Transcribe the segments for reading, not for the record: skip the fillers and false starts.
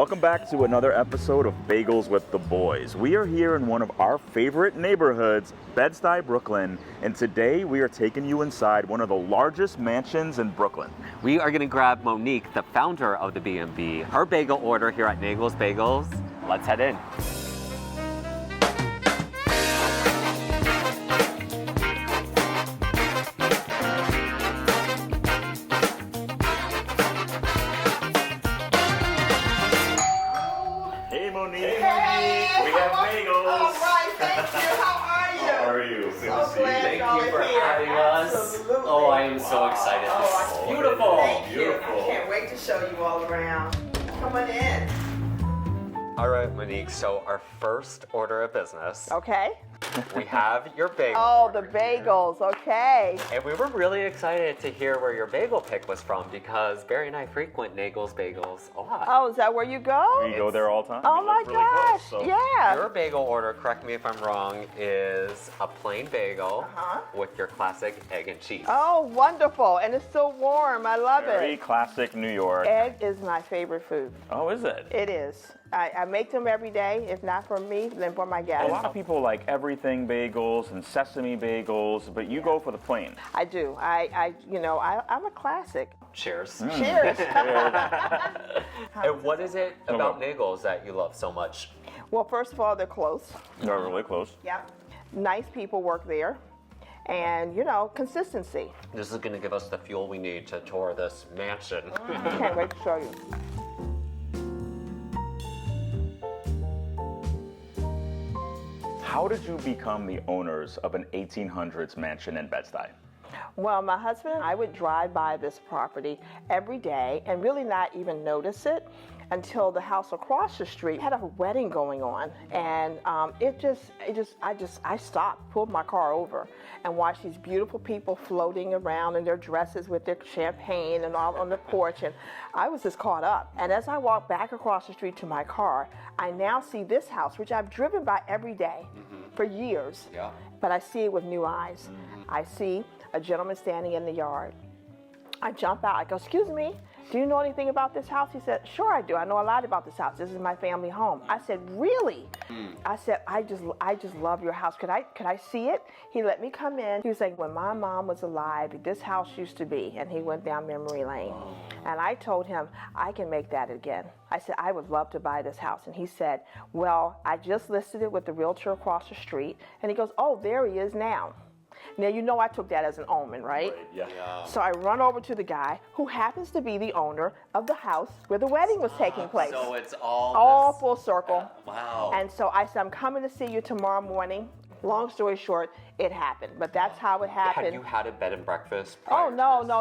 Welcome back to another episode of Bagels with the Boys. We are here in one of our favorite neighborhoods, Bed-Stuy, Brooklyn, and today we are taking you inside one of the largest mansions in Brooklyn. We are going to grab Monique, the founder of the B&B, her bagel order here at Nagel's Bagels. Let's head in. Absolutely. Oh, I am so excited. This is beautiful. Thank you. I can't wait to show you all around. Come on in. All right, Monique, so our first order of business. Okay. We have your bagel. Oh, the bagels. Okay. And we were really excited to hear where your bagel pick was from because Barry and I frequent Nagel's Bagels a lot. Oh, is that where you go? We go there all the time. Oh my gosh. Close, so. Yeah. Your bagel order, correct me if I'm wrong, is a plain bagel with your classic egg and cheese. Oh, wonderful. And it's so warm. I love Very it. classic New York. Egg is my favorite food. Oh, is it? It is. I make them every day. If not for me, then for my guests. A lot of people like everything bagels and sesame bagels, but you go for the plain. I do. I'm a classic. Cheers. Cheers. And what is it about Nagel's that you love so much? Well, first of all, they're close. They're really close. Yeah. Nice people work there. And, consistency. This is going to give us the fuel we need to tour this mansion. Can't wait to show you. How did you become the owners of an 1800s mansion in Bed-Stuy? Well, my husband and I would drive by this property every day and really not even notice it until the house across the street had a wedding going on. And I stopped, pulled my car over and watched these beautiful people floating around in their dresses with their champagne and all on the porch. And I was just caught up. And as I walked back across the street to my car, I now see this house, which I've driven by every day for years, but I see it with new eyes. I see a gentleman standing in the yard. I jump out, I go, "Excuse me, do you know anything about this house?" He said, "Sure I do, I know a lot about this house. This is my family home." I said, "Really?" I said, I just love your house. Could I see it?" He let me come in. He was like, "When my mom was alive, this house used to be," and he went down memory lane. And I told him, "I can make that again." I said, "I would love to buy this house." And he said, "Well, I just listed it with the realtor across the street." And he goes, "Oh, there he is now." Now, I took that as an omen, right? Yeah. So I run over to the guy who happens to be the owner of the house where the wedding was taking place. So it's all full circle. Wow. And so I said, "I'm coming to see you tomorrow morning." Long story short, it happened. But that's how it happened. Had you had a bed and breakfast Oh, prior to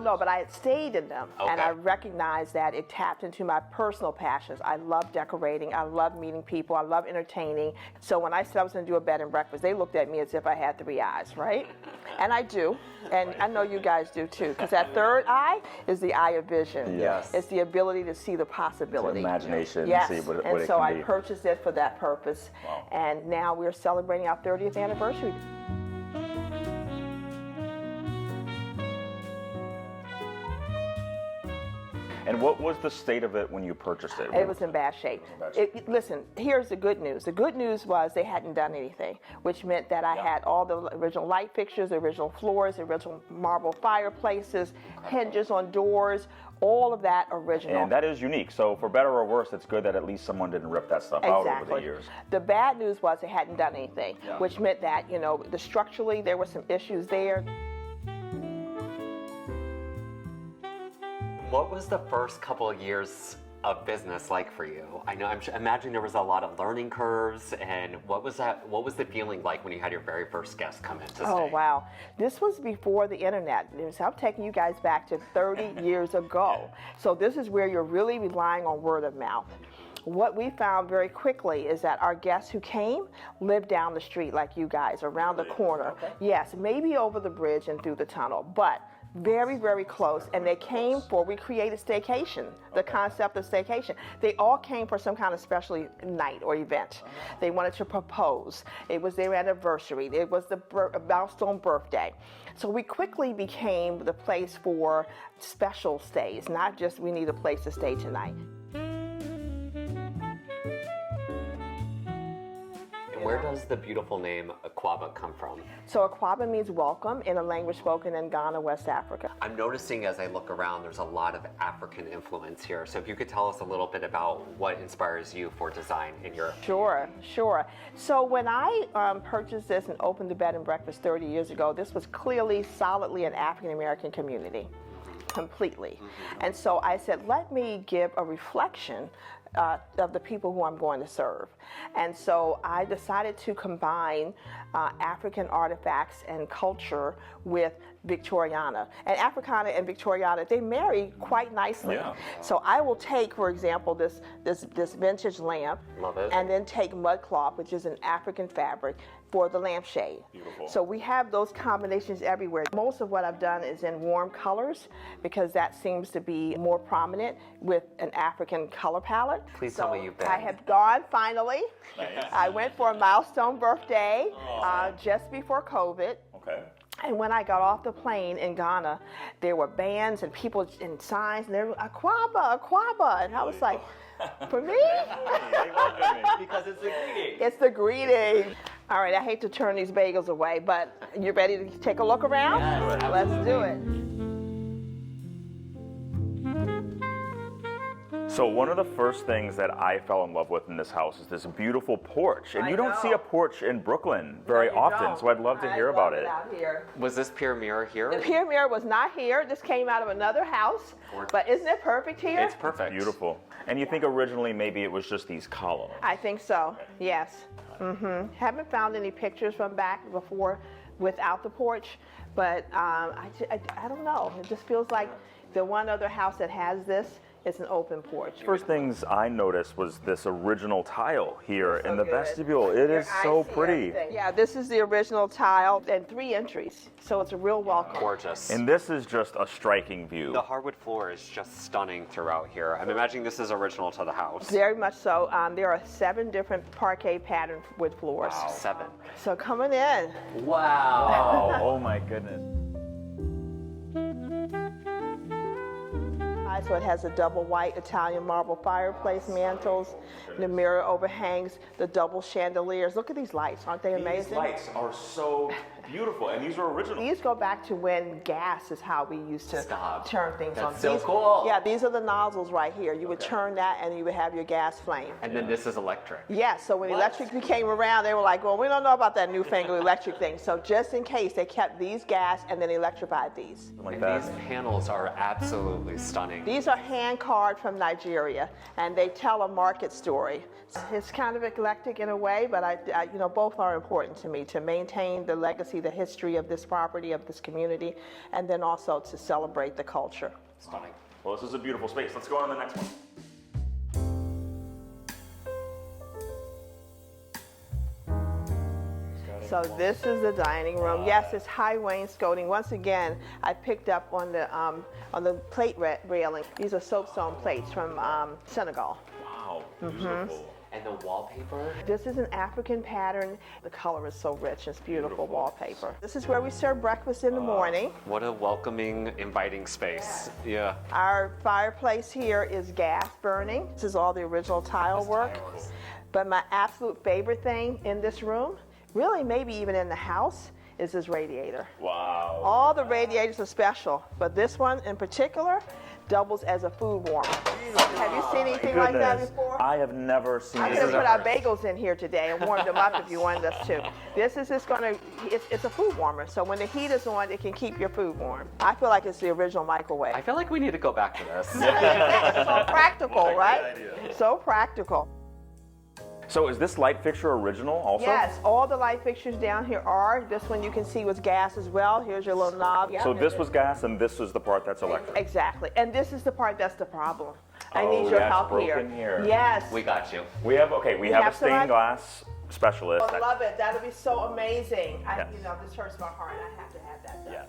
no. But I had stayed in them. Okay. And I recognized that it tapped into my personal passions. I love decorating. I love meeting people. I love entertaining. So when I said I was going to do a bed and breakfast, they looked at me as if I had three eyes, right? And I do. And I know you guys do too. Because that third eye is the eye of vision. Yes. It's the ability to see the possibility. Imagination. Yes. See what And it so can I be. purchased it for that purpose. Wow. And now we're celebrating our 30th anniversary. And what was the state of it when you purchased it? It was in bad shape. Listen, here's the good news. The good news was they hadn't done anything, which meant that I had all the original light fixtures, the original floors, the original marble fireplaces, hinges on doors, all of that original. And that is unique. So for better or worse, it's good that at least someone didn't rip that stuff out over the years. The bad news was they hadn't done anything, which meant that, structurally there were some issues there. What was the first couple of years of business like for you? I know, imagine there was a lot of learning curves, and what was the feeling like when you had your very first guest come in to stay? Oh, wow. This was before the internet. So I'm taking you guys back to 30 years ago. So this is where you're really relying on word of mouth. What we found very quickly is that our guests who came lived down the street like you guys, around the corner. Okay. Yes, maybe over the bridge and through the tunnel, but very, very close. And they came we created staycation, the concept of staycation. They all came for some kind of special night or event. They wanted to propose. It was their anniversary. It was the Brownstone birthday. So we quickly became the place for special stays, not just we need a place to stay tonight. where does the beautiful name Aquaba come from? So Aquaba means welcome in a language spoken in Ghana, West Africa. I'm noticing as I look around, there's a lot of African influence here. So if you could tell us a little bit about what inspires you for design in your Sure. So when I purchased this and opened the bed and breakfast 30 years ago, this was clearly, solidly an African American community, completely. And so I said, let me give a reflection of the people who I'm going to serve. And so I decided to combine African artifacts and culture with Victoriana. And Africana and Victoriana, they marry quite nicely. Yeah. So I will take, for example, this vintage lamp, Love it. and then take mudcloth, which is an African fabric, for the lampshade. Beautiful. So we have those combinations everywhere. Most of what I've done is in warm colors because that seems to be more prominent with an African color palette. Please tell me you've been. I have gone finally. Nice. I went for a milestone birthday just before COVID. Okay. And when I got off the plane in Ghana, there were bands and people and signs, and they were Aquaba, Aquaba, and I was like, for me? They welcome me. Because it's a greeting. It's the greeting. All right, I hate to turn these bagels away, but you ready to take a look around? Yes, Let's do it. So one of the first things that I fell in love with in this house is this beautiful porch. And I you don't see know. a porch in Brooklyn very often, so I'd love to hear about it. Out here. Was this pier mirror here? The pier mirror was not here. This came out of another house. Gorgeous. But isn't it perfect here? It's perfect. Beautiful. And you think originally maybe it was just these columns? I think so, yes. Haven't found any pictures from back before without the porch, but I don't know. It just feels like the one other house that has this is an open porch. First things I noticed was this original tile here So in the good. vestibule. It Your is eyes so see pretty. everything. Yeah, this is the original tile and 3 entries, so it's a real welcome. Gorgeous. And this is just a striking view. The hardwood floor is just stunning throughout here. I'm imagining this is original to the house. Very much so. There are 7 different parquet pattern wood floors. Wow. 7. So coming in. Wow. Oh my goodness. So it has the double white Italian marble fireplace mantles, the mirror overhangs, the double chandeliers. Look at these lights, aren't they amazing? These lights are so beautiful, and these are original. These go back to when gas is how we used to Stop. turn things on. That's so These- cool. Yeah, these are the nozzles right here. You would turn that and you would have your gas flame. And then this is electric. Yeah, so when What? electric became around, they were like, well, we don't know about that newfangled electric thing. So just in case, they kept these gas and then electrified these. Like And that. these panels are absolutely stunning. These are hand carved from Nigeria, and they tell a market story. It's kind of eclectic in a way, but both are important to me, to maintain the legacy, the history of this property, of this community, and then also to celebrate the culture. Stunning. Well, this is a beautiful space. Let's go on to the next one. So this is the dining room. Yes, it's high wainscoting. Once again, I picked up on the plate railing. These are soapstone plates from Senegal. Wow, beautiful. And the wallpaper? This is an African pattern. The color is so rich. It's beautiful wallpaper. This is where we serve breakfast in the morning. What a welcoming, inviting space. Yeah. Our fireplace here is gas burning. This is all the original tile work. But my absolute favorite thing in this room, really maybe even in the house, is this radiator. Wow. All the radiators are special, but this one in particular doubles as a food warmer. Have you seen anything like that Goodness, before? I have never seen I this. could have put our bagels in here today and warmed them up if you wanted us to. This is just it's a food warmer, so when the heat is on, it can keep your food warm. I feel like it's the original microwave. I feel like we need to go back to this. It's so practical, What a right? great idea. So practical. So is this light fixture original also? Yes, all the light fixtures down here are. This one you can see was gas as well. Here's your little knob. So this was gas and this is the part that's electric. Exactly, and this is the part that's the problem. I Oh, need your that's help broken here. Yes. We got you. We have a We stained have somebody? glass specialist. I love it. That'll be so amazing. Yes. This hurts my heart. I have to have that done. Yes.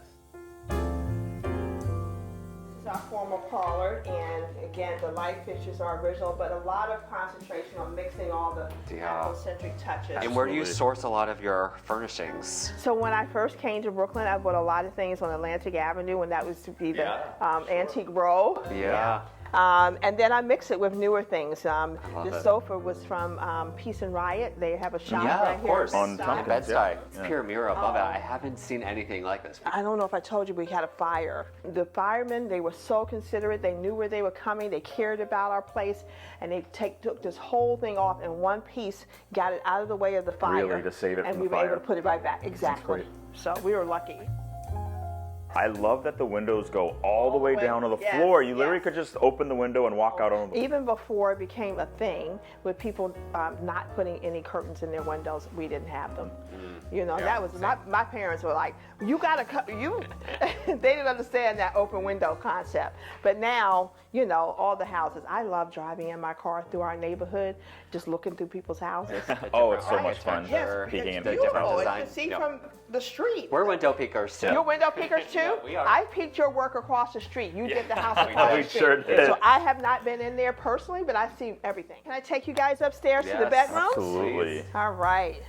This is our formal parlor, and again, the light fixtures are original, but a lot of concentration on mixing all the Yeah. Afrocentric touches. And where do you Absolutely. source a lot of your furnishings? So when I first came to Brooklyn, I bought a lot of things on Atlantic Avenue, and that was to be the Antique Row. Yeah. And then I mix it with newer things. love This it. sofa was from Peace and Riot. They have a shop Yeah, right of here. course. On Bed-Stuy. Tompkins. Bed-Stuy. Yeah. It's pure mirror above it. I haven't seen anything like this. I don't know if I told you we had a fire. The firemen, they were so considerate. They knew where they were coming. They cared about our place, and they took this whole thing off in one piece, got it out of the way of the fire. Really, to save it and from we the were able fire. to put it right back. Exactly. great. So we were lucky. I love that the windows go all the way down to the yes, floor. You literally yes. could just open the window and walk out on the Even before it became a thing with people not putting any curtains in their windows, we didn't have them. You know, that was my parents were like, you gotta they didn't understand that open window concept. But now, you know, all the houses. I love driving in my car through our neighborhood, just looking through people's houses. Oh, it's so Right. much fun. Yes, Peeking it's in. different beautiful. You design. can see Yep. from the street. We're window peekers too. You're window peekers too? Yeah, we are. I peeked your work across the street. You did the house across We the street. sure did. So I have not been in there personally, but I see everything. Can I take you guys upstairs to the Yes. bedrooms? Absolutely. All right.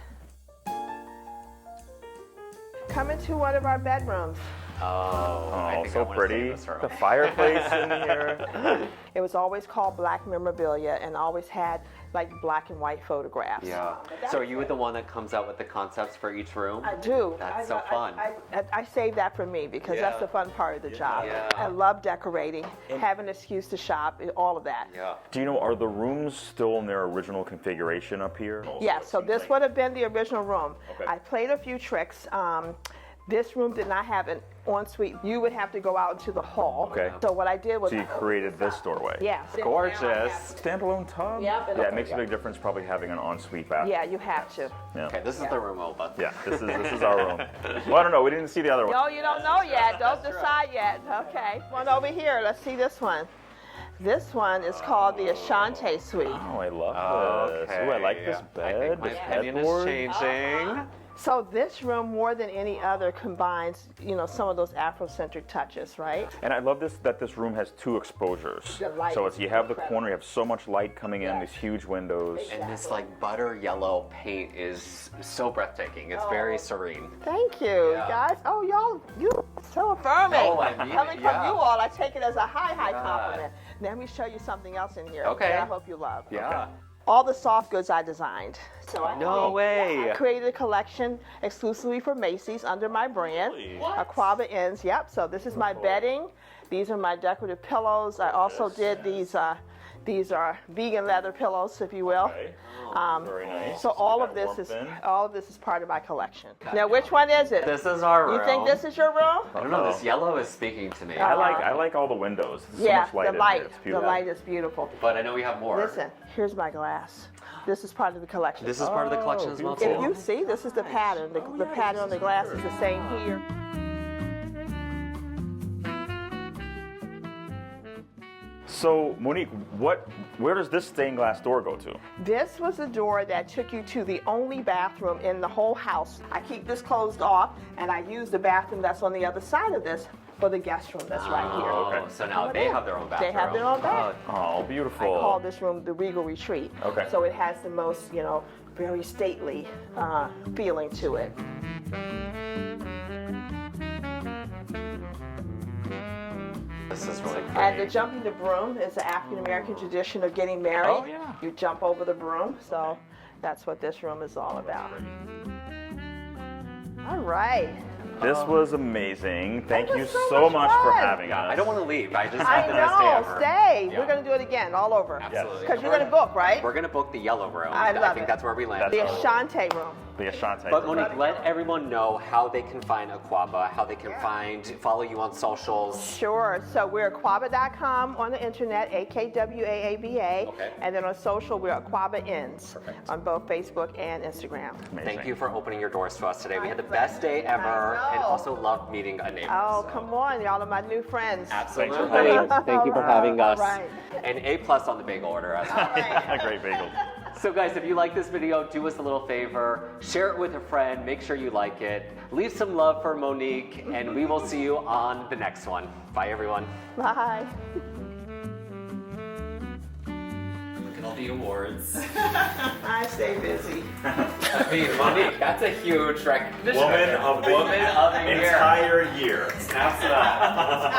Come into one of our bedrooms. I Oh, think I so wanna pretty. save this room. The fireplace in here. It was always called black memorabilia and always had like black and white photographs. Yeah. So are you the one that comes out with the concepts for each room? I do. That's so fun. I save that for me because Yeah. that's the fun part of the job. Yeah. I love decorating, have an excuse to shop, all of that. Yeah. Do you know, are the rooms still in their original configuration up here? Yeah, so this would have been the original room. Okay. I played a few tricks. This room did not have an ensuite. You would have to go out into the hall. Okay. So what I did was So you created this doorway. Yeah. Gorgeous. Standalone tub? Yep, Yeah, it makes a big difference probably having an ensuite bathroom. Yeah, you have to. Yeah. Okay, this is the room we'll open. Yeah, this is our room. Well, I don't know. We didn't see the other one. No, you don't know yet. Don't decide yet. Okay. One over here. Let's see this one. This one is called the Ashante Suite. Oh, I love this. Okay. Ooh, I like this I bed. think my this opinion headboard. is changing. So this room, more than any other, combines, you know, some of those Afrocentric touches, right? And I love that this room has two exposures. The light So is it's you have the incredible. corner, you have so much light coming in, Yes. these huge windows. And this like butter yellow paint is so breathtaking. It's very serene. Thank you, Yeah. guys. Oh, y'all, you so affirming. No, I mean Coming it, from yeah. you all, I take it as a high Yeah. compliment. Let me show you something else in here Okay. that I hope you love. Yeah. All the soft goods I designed. So No way. I created a collection exclusively for Macy's under my brand, Aquaba Inns. Yep. So this is my bedding. These are my decorative pillows. I also did these. These are vegan leather pillows, if you will. Okay. Very nice. So all Got of this warmth is in. part of my collection. Now, which one is it? This is our room. You think this is your room? I don't know. This yellow is speaking to me. I like all the windows. There's Yeah, so much light the in light. here. It's The beautiful. light is beautiful. But I know we have more. Listen, here's my glass. This is part of the collection. This is part of the collection as well too. If you see, this is the pattern. The pattern on the glass is the same here. So Monique, where does this stained glass door go to? This was the door that took you to the only bathroom in the whole house. I keep this closed off, and I use the bathroom that's on the other side of this for the guest room that's right here. Oh, Okay. so now they have their own bathroom. They have their own bath. Oh, I beautiful. call this room the Regal Retreat. Okay. So it has the most, you know, very stately feeling to it. This is really great. And the jumping the broom is the African American tradition of getting married. Oh, yeah. You jump over the broom, so that's what this room is all about. All right. This was amazing. Thank That you was so so much much for fun. having us. I don't want to leave. I just I have the best day know. ever. Stay. Yeah. We're going to do it again, all over. Absolutely. Because you're going to book, right? We're gonna book the yellow room. I love think it. that's where we land. The Ashante room. The Ashante. But Monique, let everyone know how they can find Aquaba, how they can follow you on socials. Sure. So we're Aquaba.com on the internet, AKWAABA. Okay. And then on social, we're Aquaba Inns on both Facebook and Instagram. Amazing. Thank you for opening your doors to us today. We had the My best day pleasure. ever, I and know. also loved meeting a neighbor. Oh, so. come on. Y'all are my new friends. Absolutely. Thanks for Thank you for having us. All right. And A+ on the bagel order as well. A great bagel. So guys, if you like this video, do us a little favor, share it with a friend, make sure you like it, leave some love for Monique, and we will see you on the next one. Bye everyone. Bye. Look at all the awards. I stay busy. I mean, Monique, that's a huge recognition. Woman of the Year. entire year. Snaps it up.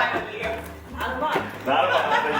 I'm Not about the